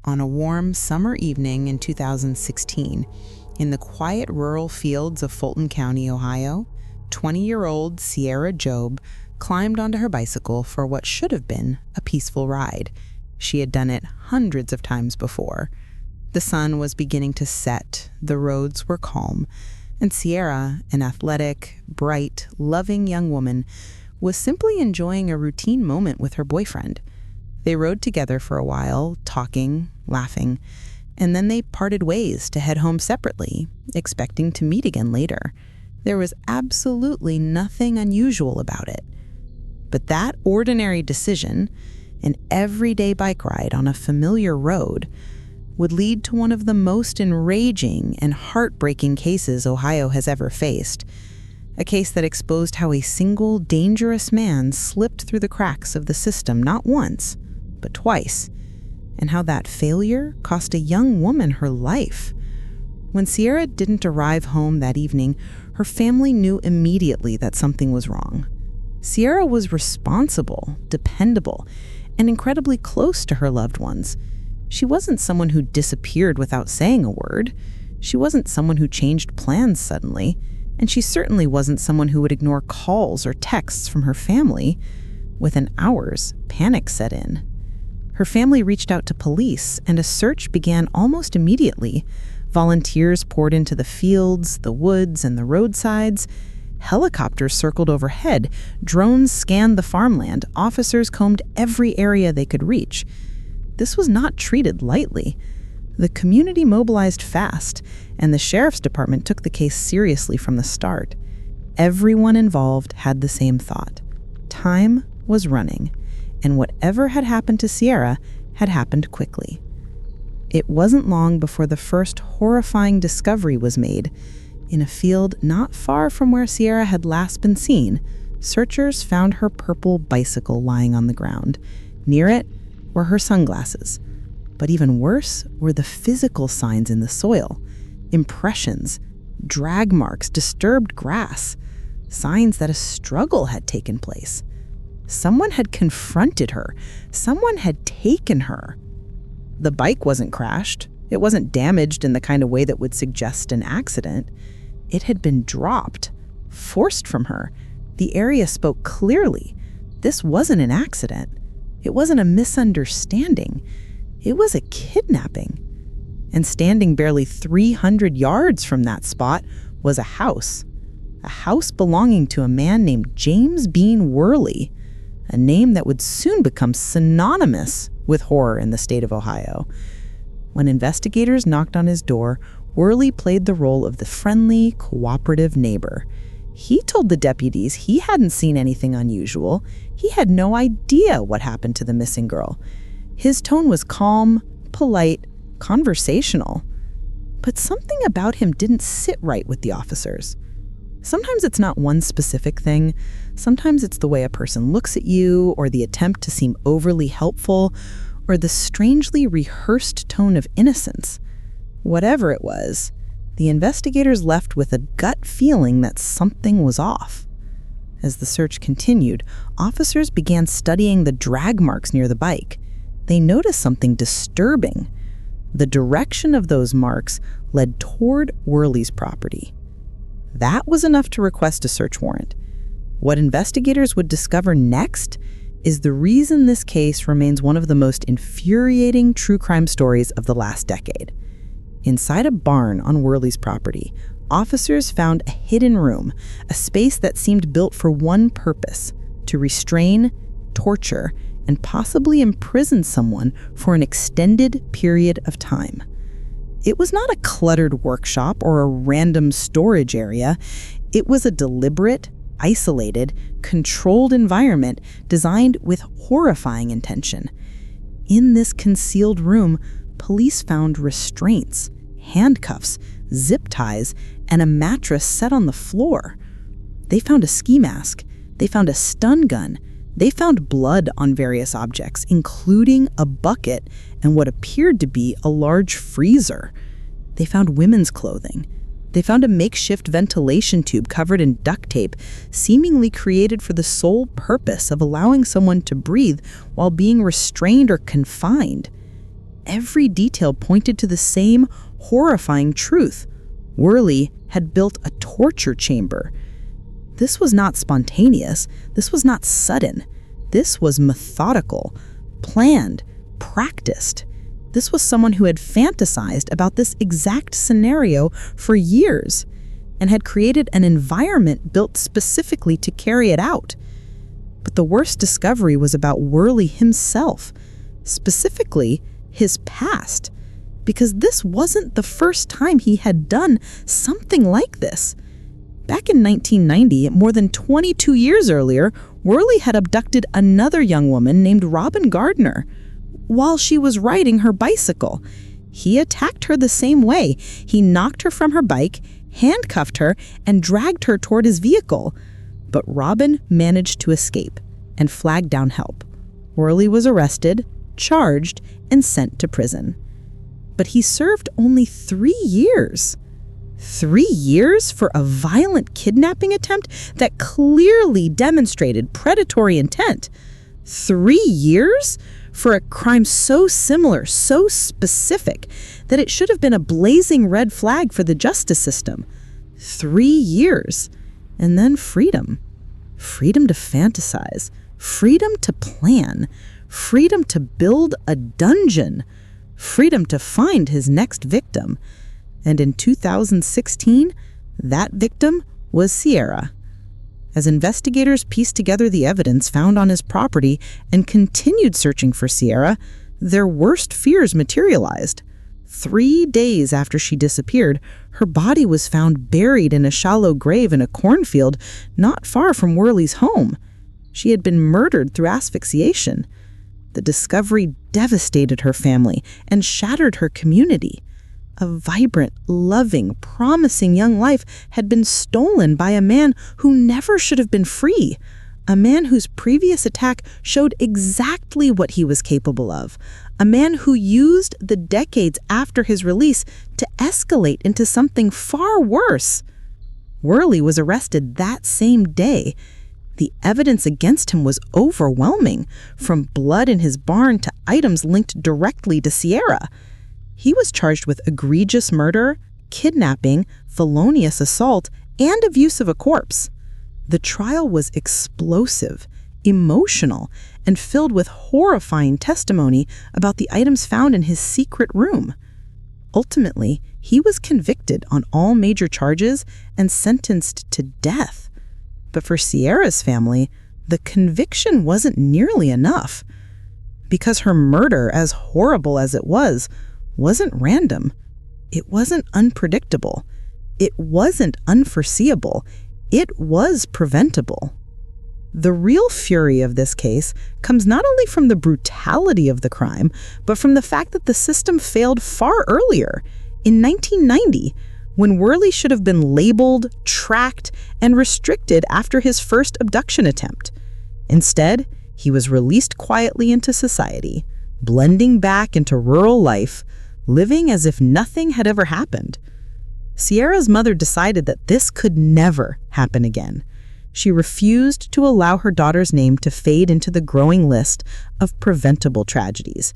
on a warm summer evening in 2016, in the quiet rural fields of Fulton County, Ohio, 20-year-old Sierah Joughin climbed onto her bicycle for what should have been a peaceful ride. She had done it hundreds of times before. The sun was beginning to set, the roads were calm, and Sierah, an athletic, bright, loving young woman, was simply enjoying a routine moment with her boyfriend. They rode together for a while, talking, laughing, and then they parted ways to head home separately, expecting to meet again later. There was absolutely nothing unusual about it. But that ordinary decision, an everyday bike ride on a familiar road, would lead to one of the most enraging and heartbreaking cases Ohio has ever faced. A case that exposed how a single dangerous man slipped through the cracks of the system not once, but twice, and how that failure cost a young woman her life. When Sierah didn't arrive home that evening, her family knew immediately that something was wrong. Sierah was responsible, dependable, and incredibly close to her loved ones. She wasn't someone who disappeared without saying a word. She wasn't someone who changed plans suddenly, and she certainly wasn't someone who would ignore calls or texts from her family. Within hours, panic set in. Her family reached out to police, and a search began almost immediately. Volunteers poured into the fields, the woods, and the roadsides. Helicopters circled overhead. Drones scanned the farmland. Officers combed every area they could reach. This was not treated lightly. The community mobilized fast, and the sheriff's department took the case seriously from the start. Everyone involved had the same thought. Time was running, and whatever had happened to Sierah had happened quickly. It wasn't long before the first horrifying discovery was made. In a field not far from where Sierah had last been seen, searchers found her purple bicycle lying on the ground. Near it were her sunglasses. But even worse were the physical signs in the soil. Impressions, drag marks, disturbed grass, signs that a struggle had taken place. Someone had confronted her. Someone had taken her. The bike wasn't crashed. It wasn't damaged in the kind of way that would suggest an accident. It had been dropped, forced from her. The area spoke clearly. This wasn't an accident. It wasn't a misunderstanding. It was a kidnapping. And standing barely 300 yards from that spot was a house belonging to a man named James Bean Worley, a name that would soon become synonymous with horror in the state of Ohio. When investigators knocked on his door, Worley played the role of the friendly, cooperative neighbor. He told the deputies he hadn't seen anything unusual. He had no idea what happened to the missing girl. His tone was calm, polite, conversational. But something about him didn't sit right with the officers. Sometimes it's not one specific thing. Sometimes it's the way a person looks at you, or the attempt to seem overly helpful, or the strangely rehearsed tone of innocence. Whatever it was, the investigators left with a gut feeling that something was off. As the search continued, officers began studying the drag marks near the bike. They noticed something disturbing. The direction of those marks led toward Worley's property. That was enough to request a search warrant. What investigators would discover next is the reason this case remains one of the most infuriating true crime stories of the last decade. Inside a barn on Worley's property, officers found a hidden room, a space that seemed built for one purpose: to restrain, torture, and possibly imprison someone for an extended period of time. It was not a cluttered workshop or a random storage area. It was a deliberate, isolated, controlled environment designed with horrifying intention. In this concealed room, police found restraints, handcuffs, zip ties, and a mattress set on the floor. They found a ski mask. They found a stun gun. They found blood on various objects, including a bucket and what appeared to be a large freezer. They found women's clothing. They found a makeshift ventilation tube covered in duct tape, seemingly created for the sole purpose of allowing someone to breathe while being restrained or confined. every detail pointed to the same horrifying truth. Worley had built a torture chamber. This was not spontaneous. This was not sudden. This was methodical, planned, practiced. This was someone who had fantasized about this exact scenario for years and had created an environment built specifically to carry it out. But the worst discovery was about Worley himself, specifically his past, because this wasn't the first time he had done something like this. Back in 1990, more than 22 years earlier, Worley had abducted another young woman named Robin Gardner while she was riding her bicycle. He attacked her the same way. He knocked her from her bike, handcuffed her, and dragged her toward his vehicle. But Robin managed to escape and flagged down help. Worley was arrested, charged, and sent to prison. But he served only 3 years. 3 years for a violent kidnapping attempt that clearly demonstrated predatory intent. 3 years for a crime so similar, so specific, that it should have been a blazing red flag for the justice system. 3 years. And then freedom. Freedom to fantasize. Freedom to plan. Freedom to build a dungeon. Freedom to find his next victim. And in 2016, that victim was Sierah. As investigators pieced together the evidence found on his property and continued searching for Sierah, their worst fears materialized. 3 days after she disappeared, her body was found buried in a shallow grave in a cornfield not far from Worley's home. She had been murdered through asphyxiation. The discovery devastated her family and shattered her community. A vibrant, loving, promising young life had been stolen by a man who never should have been free. A man whose previous attack showed exactly what he was capable of. A man who used the decades after his release to escalate into something far worse. Worley was arrested that same day. The evidence against him was overwhelming, from blood in his barn to items linked directly to Sierah. He was charged with egregious murder, kidnapping, felonious assault, and abuse of a corpse. The trial was explosive, emotional, and filled with horrifying testimony about the items found in his secret room. Ultimately, he was convicted on all major charges and sentenced to death. But for Sierah's family, the conviction wasn't nearly enough. Because her murder, as horrible as it wasn't random. It wasn't unpredictable. It wasn't unforeseeable. It was preventable. The real fury of this case comes not only from the brutality of the crime, but from the fact that the system failed far earlier, in 1990, when Worley should have been labeled, tracked, and restricted after his first abduction attempt. Instead, he was released quietly into society, blending back into rural life, living as if nothing had ever happened. Sierah's mother decided that this could never happen again. She refused to allow her daughter's name to fade into the growing list of preventable tragedies.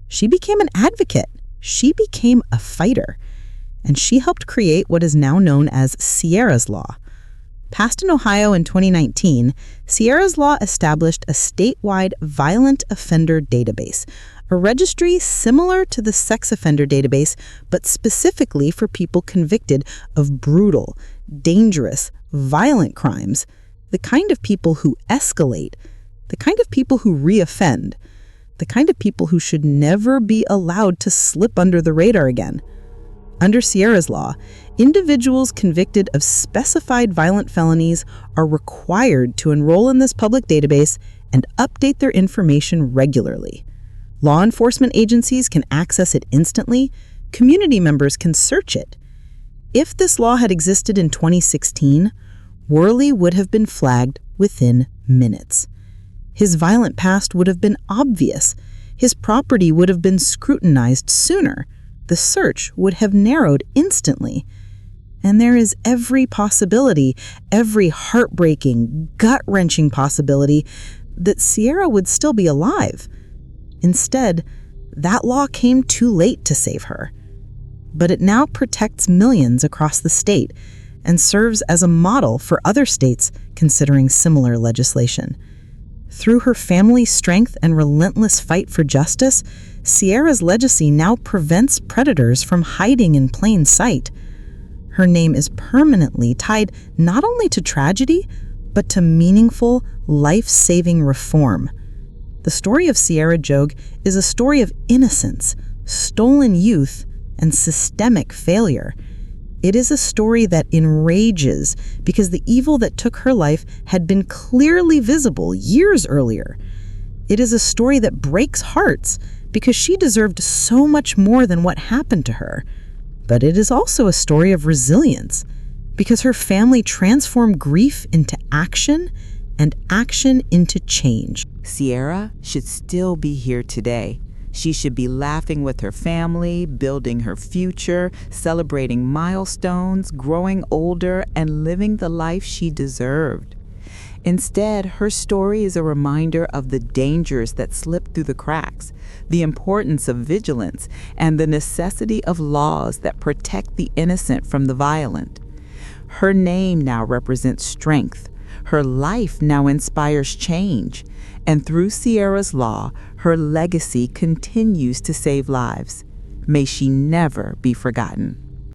She became an advocate. She became a fighter. And she helped create what is now known as Sierah's Law. Passed in Ohio in 2019, Sierah's Law established a statewide violent offender database, a registry similar to the sex offender database, but specifically for people convicted of brutal, dangerous, violent crimes, the kind of people who escalate, the kind of people who reoffend, the kind of people who should never be allowed to slip under the radar again. Under Sierah's Law, individuals convicted of specified violent felonies are required to enroll in this public database and update their information regularly. Law enforcement agencies can access it instantly. Community members can search it. If this law had existed in 2016, Worley would have been flagged within minutes. His violent past would have been obvious. His property would have been scrutinized sooner. The search would have narrowed instantly. And there is every possibility, every heartbreaking, gut-wrenching possibility that Sierah would still be alive. Instead, That law came too late to save her. But it now protects millions across the state and serves as a model for other states considering similar legislation. Through her family's strength and relentless fight for justice, Sierah's legacy now prevents predators from hiding in plain sight. Her name is permanently tied not only to tragedy, but to meaningful, life-saving reform. The story of Sierah Joughin is a story of innocence, stolen youth, and systemic failure. It is a story that enrages because the evil that took her life had been clearly visible years earlier. It is a story that breaks hearts because she deserved so much more than what happened to her. But it is also a story of resilience because her family transformed grief into action and action into change. Sierah should still be here today. She should be laughing with her family, building her future, celebrating milestones, growing older, and living the life she deserved. Instead, her story is a reminder of the dangers that slip through the cracks, the importance of vigilance, and the necessity of laws that protect the innocent from the violent. Her name now represents strength. Her life now inspires change. And through Sierah's law, her legacy continues to save lives. May she never be forgotten.